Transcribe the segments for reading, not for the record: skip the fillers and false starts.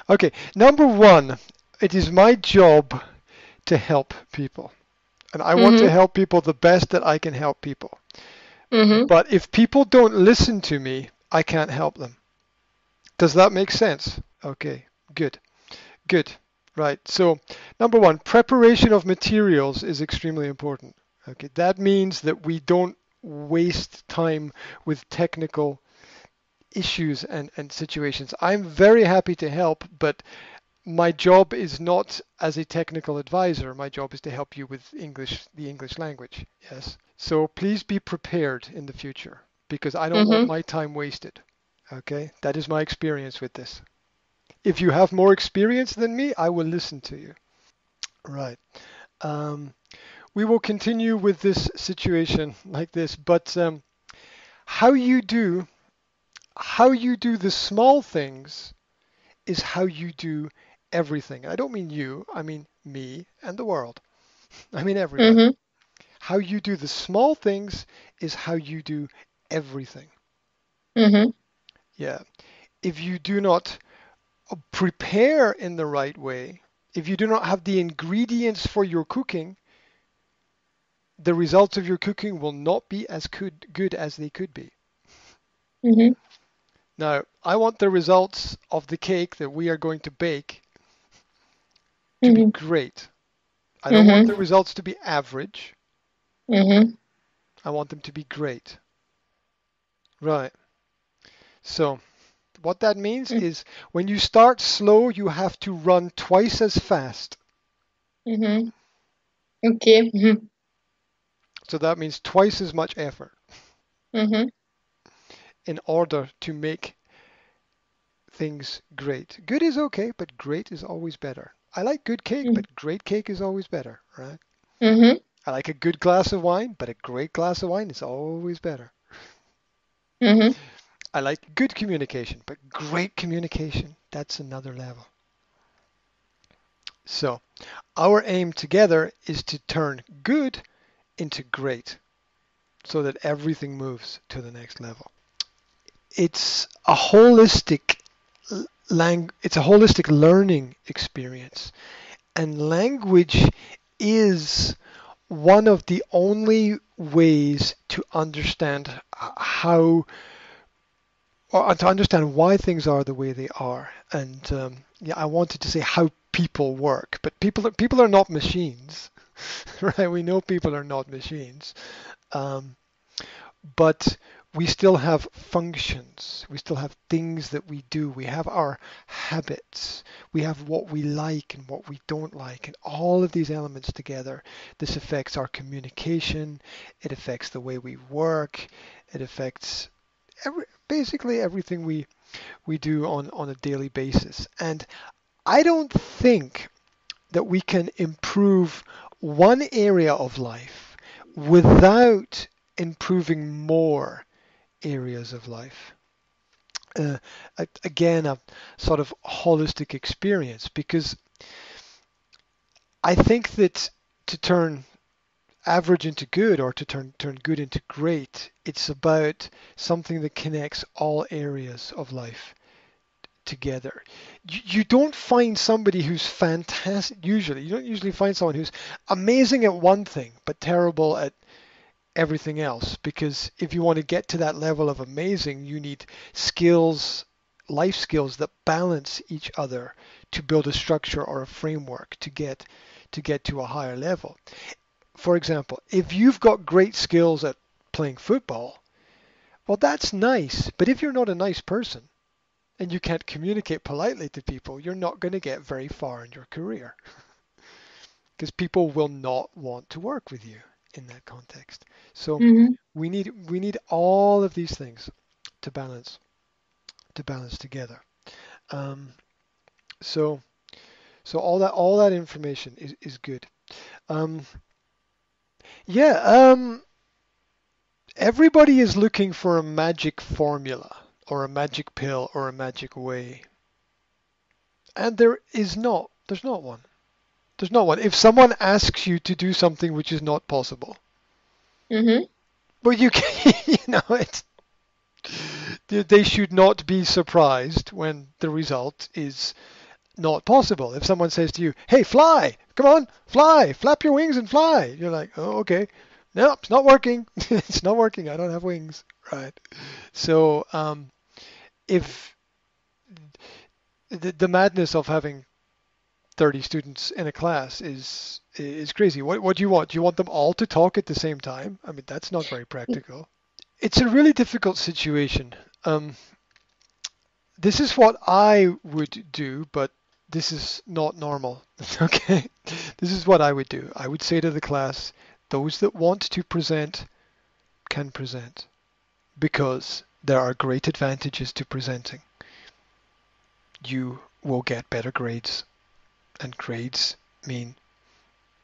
Okay, number one, it is my job to help people. And I want to Mhm. help people the best that I can help people. Mhm. But if people don't listen to me, I can't help them. Does that make sense? Okay, good, good. Right. So, number one, preparation of materials is extremely important. Okay, that means that we don't waste time with technical issues and situations. I'm very happy to help, but my job is not as a technical advisor. My job is to help you with English, the English language. Yes. So please be prepared in the future because I don't want Mhm. my time wasted. Okay. That is my experience with this. If you have more experience than me, I will listen to you. Right. Um, we will continue with this situation like this, but how you do how you do the small things is how you do everything. I don't mean you, I mean me and the world. I mean everybody. Mhm. How you do the small things is how you do everything. Mhm. Yeah. If you do not prepare in the right way, if you do not have the ingredients for your cooking, the results of your cooking will not be as good as they could be. Mhm. Now, I want the results of the cake that we are going to bake to be Mhm. great. I don't want the Mhm. results to be average. Mhm. I want them to be great. Right. So, what that means is when you start slow, you have to run twice as fast. Mhm. Okay. Mhm. So that means twice as much effort Mhm. in order to make things great. Good is okay, but great is always better. I like good cake, Mhm. but great cake is always better, right? Mhm. I like a good glass of wine, but a great glass of wine is always better. Mhm. I like good communication, but great communication, that's another level. So, our aim together is to turn good into great so that everything moves to the next level. It's a holistic it's a holistic learning experience, and language is one of the only ways to understand how or to understand why things are the way they are. And yeah, I wanted to say how people work, but people are not machines, right? We know people are not machines. Um, but we still have functions. We still have things that we do. We have our habits. We have what we like and what we don't like. And all of these elements together, this affects our communication. It affects the way we work. It affects basically everything we do on a daily basis. And I don't think that we can improve one area of life without improving more areas of life. Uh, Again, a sort of holistic experience because I think that to turn average into good or to turn good into great, it's about something that connects all areas of life together. You don't find somebody who's fantastic, usually. You don't usually find someone who's amazing at one thing but terrible at everything else. Because if you want to get to that level of amazing, you need skills, life skills that balance each other to build a structure or a framework to get to a higher level. For example, if you've got great skills at playing football, well, that's nice. But if you're not a nice person, and you can't communicate politely to people, you're not going to get very far in your career because people will not want to work with you in that context. So Mhm. we need all of these things to balance together. Um, so so all that information is good. Um, yeah. Everybody is looking for a magic formula or a magic pill or a magic way, and there's not one. There's not one. If someone asks you to do something which is not possible, Mhm. well, you can, they should not be surprised when the result is not possible. If someone says to you, hey, fly, come on, fly, flap your wings and fly. You're like, oh, okay. No, it's not working. It's not working. I don't have wings. Right. So if the madness of having 30 students in a class is crazy. What do you want? Do you want them all to talk at the same time? I mean, that's not very practical. It's a really difficult situation. This is what I would do, but this is not normal. Okay? This is what I would do. I would say to the class, those that want to present can present because there are great advantages to presenting. You will get better grades, and grades mean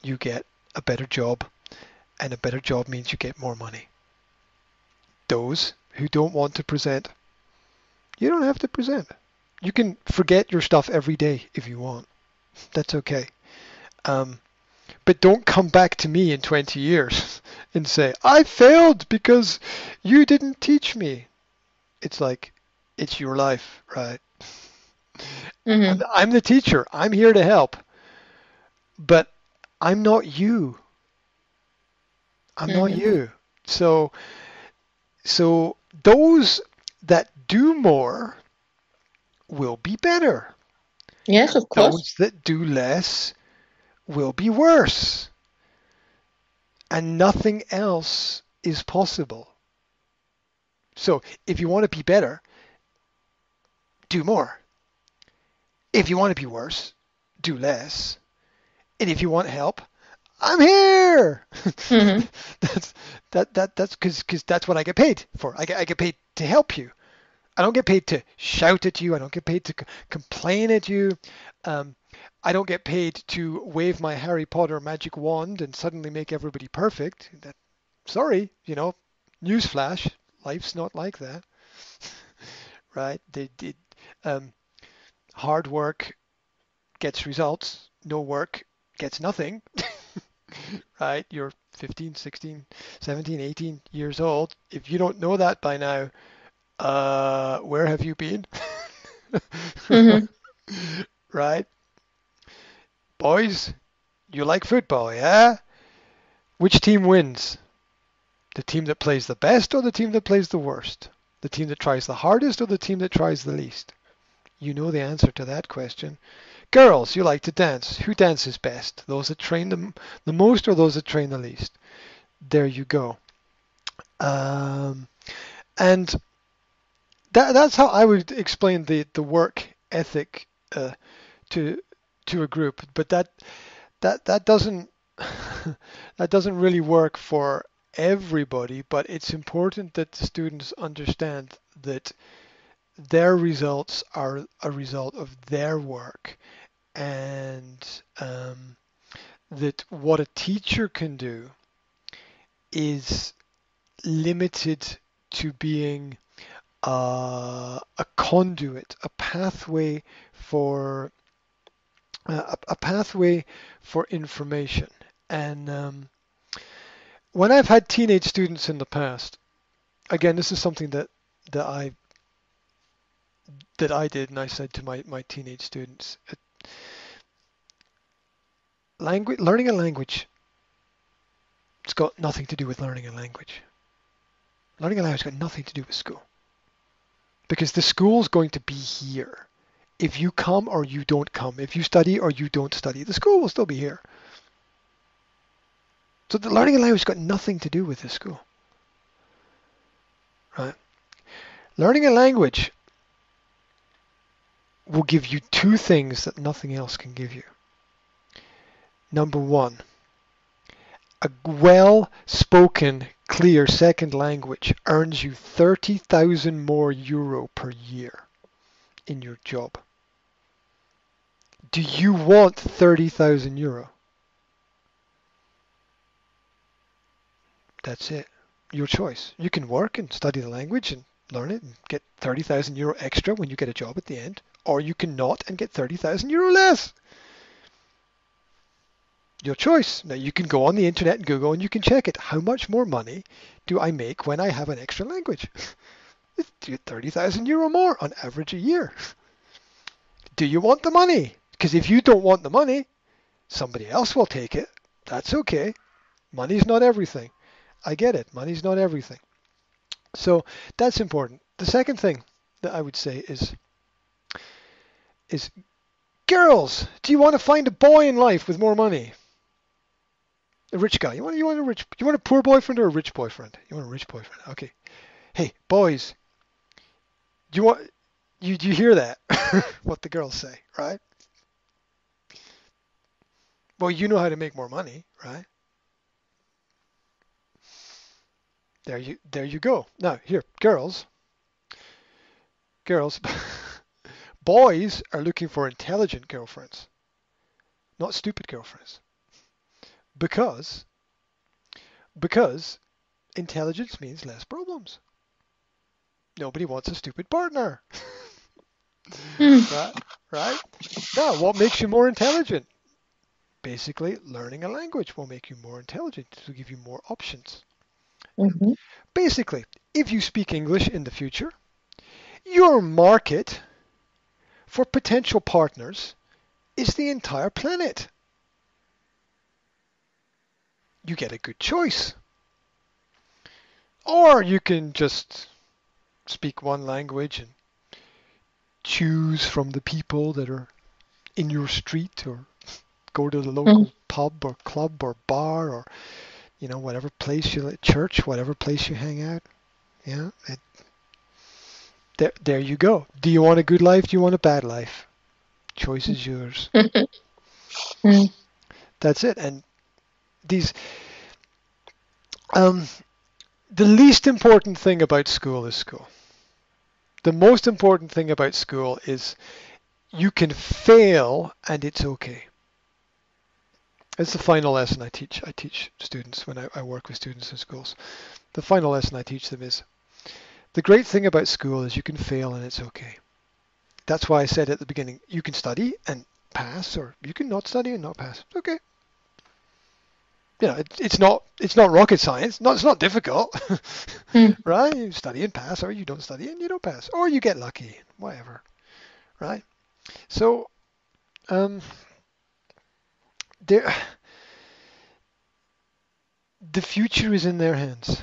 you get a better job, and a better job means you get more money. Those who don't want to present, you don't have to present. You can forget your stuff every day if you want. That's okay. But don't come back to me in 20 years and say, I failed because you didn't teach me. It's like, it's your life, right? Mm-hmm. I'm the teacher. I'm here to help. But I'm not you. I'm not Mm-hmm. you. So those that do more will be better. Yes, of course. Those that do less will be worse. And nothing else is possible. So if you want to be better, do more. If you want to be worse, do less. And if you want help, I'm here. Mm-hmm. That's because that's what I get paid for. I get paid to help you. I don't get paid to shout at you. I don't get paid to complain at you. Um, I don't get paid to wave my Harry Potter magic wand and suddenly make everybody perfect. Sorry, newsflash, life's not like that, right? Um, hard work gets results. No work gets nothing, right? You're 15, 16, 17, 18 years old. If you don't know that by now, where have you been? Mm-hmm. Right? Boys, you like football, yeah? Which team wins? The team that plays the best or the team that plays the worst? The team that tries the hardest or the team that tries the least? You know the answer to that question. Girls, you like to dance. Who dances best? Those that train the most or those that train the least? There you go. Um, and that's how I would explain the work ethic to to a group. But that doesn't that doesn't really work for everybody. But it's important that the students understand that their results are a result of their work, and that what a teacher can do is limited to being a conduit, a pathway for a pathway for information. And when I've had teenage students in the past, again, this is something that I that I did, and I said to my teenage students, learning a language, it's got nothing to do with learning a language. Learning a language has got nothing to do with school, because the school's going to be here. If you come or you don't come, if you study or you don't study, the school will still be here. So the learning a language has got nothing to do with the school, right? Learning a language will give you two things that nothing else can give you. Number one, a well-spoken, clear second language earns you 30,000 more euro per year in your job. Do you want 30,000 euro? That's it. Your choice. You can work and study the language and learn it and get 30,000 euro extra when you get a job at the end, or you can not and get 30,000 euro less. Your choice. Now you can go on the internet and Google and you can check it. How much more money do I make when I have an extra language? It's 30,000 euro more on average a year. Do you want the money? Because if you don't want the money, somebody else will take it. That's okay. Money's not everything. I get it. Money's not everything. So that's important. The second thing that I would say is girls, do you want to find a boy in life with more money? A rich guy. You want a poor boyfriend or a rich boyfriend? You want a rich boyfriend. Okay. Hey, boys, do you hear that? What the girls say, right? Well, you know how to make more money, right? There you go. Now, here, girls, boys are looking for intelligent girlfriends, not stupid girlfriends. Because because intelligence means less problems. Nobody wants a stupid partner. Right? Right? Now, what makes you more intelligent? Basically, learning a language will make you more intelligent to give you more options. Mm-hmm. Basically, if you speak English in the future, your market for potential partners is the entire planet. You get a good choice. Or you can just speak one language and choose from the people that are in your street, or go to the local pub or club or bar, or whatever place you church, whatever place you hang out. Yeah, there you go. Do you want a good life? Do you want a bad life? Choice is yours. That's it. And these the least important thing about school is school. The most important thing about school is you can fail and it's okay. It's the final lesson I teach. I teach students when I work with students in schools. The final lesson I teach them is the great thing about school is you can fail and it's okay. That's why I said at the beginning, you can study and pass, or you can not study and not pass. It's okay. It's not rocket science. It's not difficult, right? You study and pass, or you don't study and you don't pass, or you get lucky, whatever, right? So, the future is in their hands,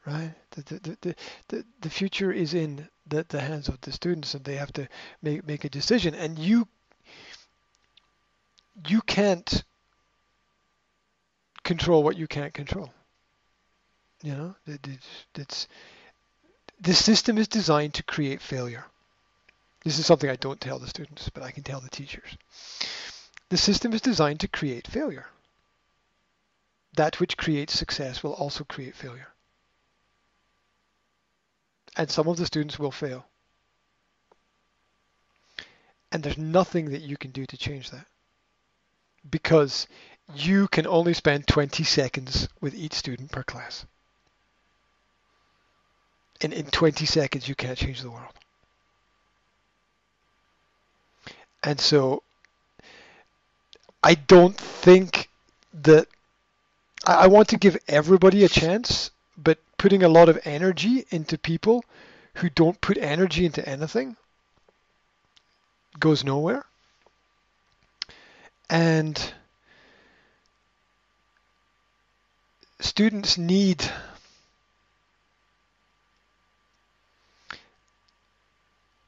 right? The future is in the hands of the students, and they have to make a decision. And you can't control what you can't control. The system is designed to create failure. This is something I don't tell the students, but I can tell the teachers. The system is designed to create failure. That which creates success will also create failure. And some of the students will fail. And there's nothing that you can do to change that. Because you can only spend 20 seconds with each student per class. And in 20 seconds, you can't change the world. And so I don't think that I want to give everybody a chance, but putting a lot of energy into people who don't put energy into anything goes nowhere. And students need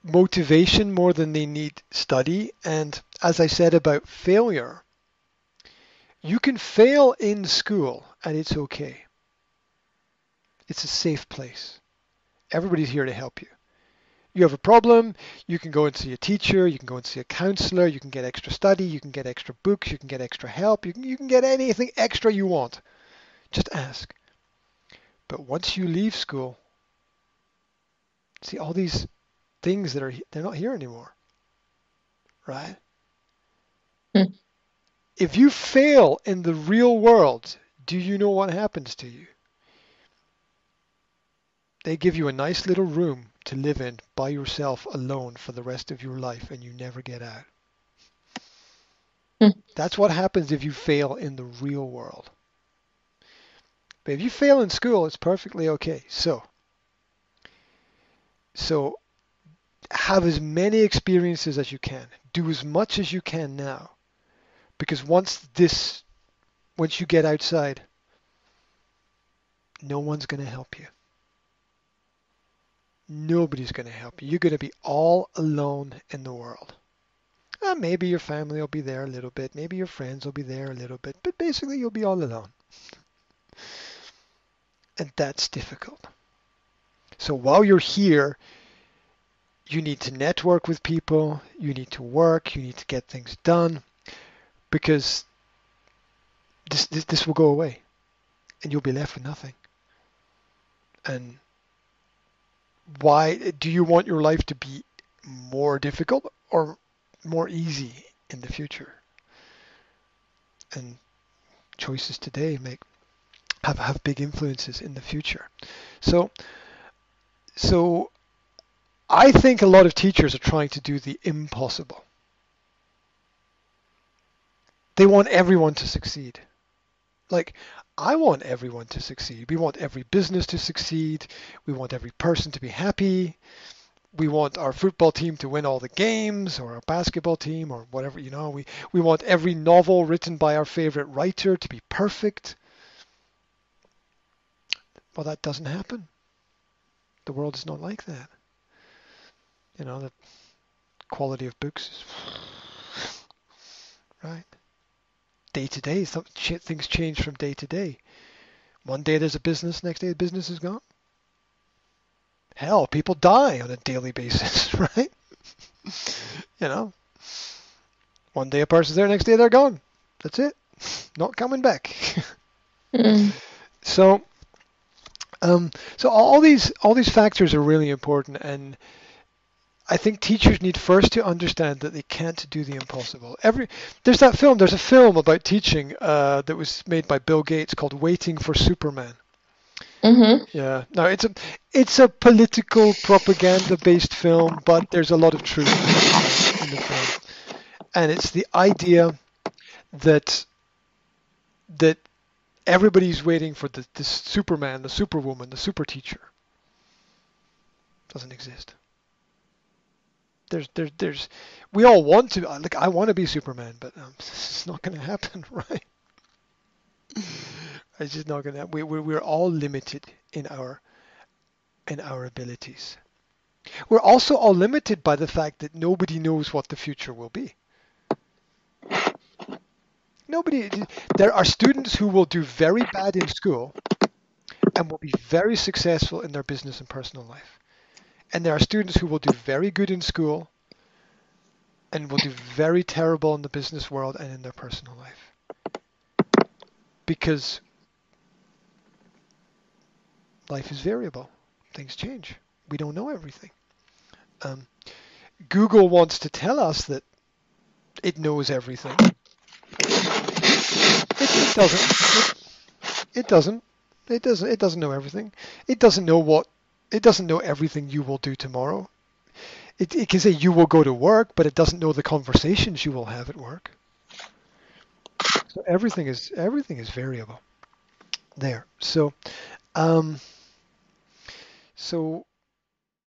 motivation more than they need study. And as I said about failure, you can fail in school and it's okay. It's a safe place. Everybody's here to help you. You have a problem, you can go and see a teacher, you can go and see a counselor, you can get extra study, you can get extra books, you can get extra help, you can get anything extra you want. Just ask. But once you leave school, see all these things they're not here anymore, right? If you fail in the real world, do you know what happens to you? They give you a nice little room to live in by yourself alone for the rest of your life, and you never get out. That's what happens if you fail in the real world. But if you fail in school, it's perfectly okay. So have as many experiences as you can. Do as much as you can now. Because once you get outside, no one's going to help you. Nobody's going to help you. You're going to be all alone in the world. Maybe your family will be there a little bit. Maybe your friends will be there a little bit. But basically, you'll be all alone. And that's difficult. So while you're here, you need to network with people. You need to work. You need to get things done. Because this will go away. And you'll be left with nothing. And why do you want your life to be more difficult or more easy in the future? And choices today have big influences in the future. So I think a lot of teachers are trying to do the impossible. They want everyone to succeed. Like, I want everyone to succeed. We want every business to succeed. We want every person to be happy. We want our football team to win all the games, or our basketball team, or whatever, we want every novel written by our favorite writer to be perfect. Well, that doesn't happen. The world is not like that. The quality of books is right. Day to day, things change from day to day. One day there's a business, next day the business is gone. Hell, people die on a daily basis, right? One day a person's there, next day they're gone. That's it. Not coming back. So all these factors are really important, and I think teachers need first to understand that they can't do the impossible. There's a film about teaching that was made by Bill Gates called Waiting for Superman. Mm-hmm. Yeah. No, it's a political propaganda-based film, but there's a lot of truth in the film. And it's the idea that everybody's waiting for the Superman, the Superwoman, the super teacher. Doesn't exist. We all want to, like, I want to be Superman, but it's not going to happen, right? It's just not going to happen. We're all limited in our abilities. We're also all limited by the fact that nobody knows what the future will be. There are students who will do very bad in school and will be very successful in their business and personal life. And there are students who will do very good in school and will do very terrible in the business world and in their personal life. Because life is variable. Things change. We don't know everything. Google wants to tell us that it knows everything. It doesn't. It doesn't. It doesn't know everything. It doesn't know everything you will do tomorrow. It can say you will go to work, but it doesn't know the conversations you will have at work. So everything is variable there. So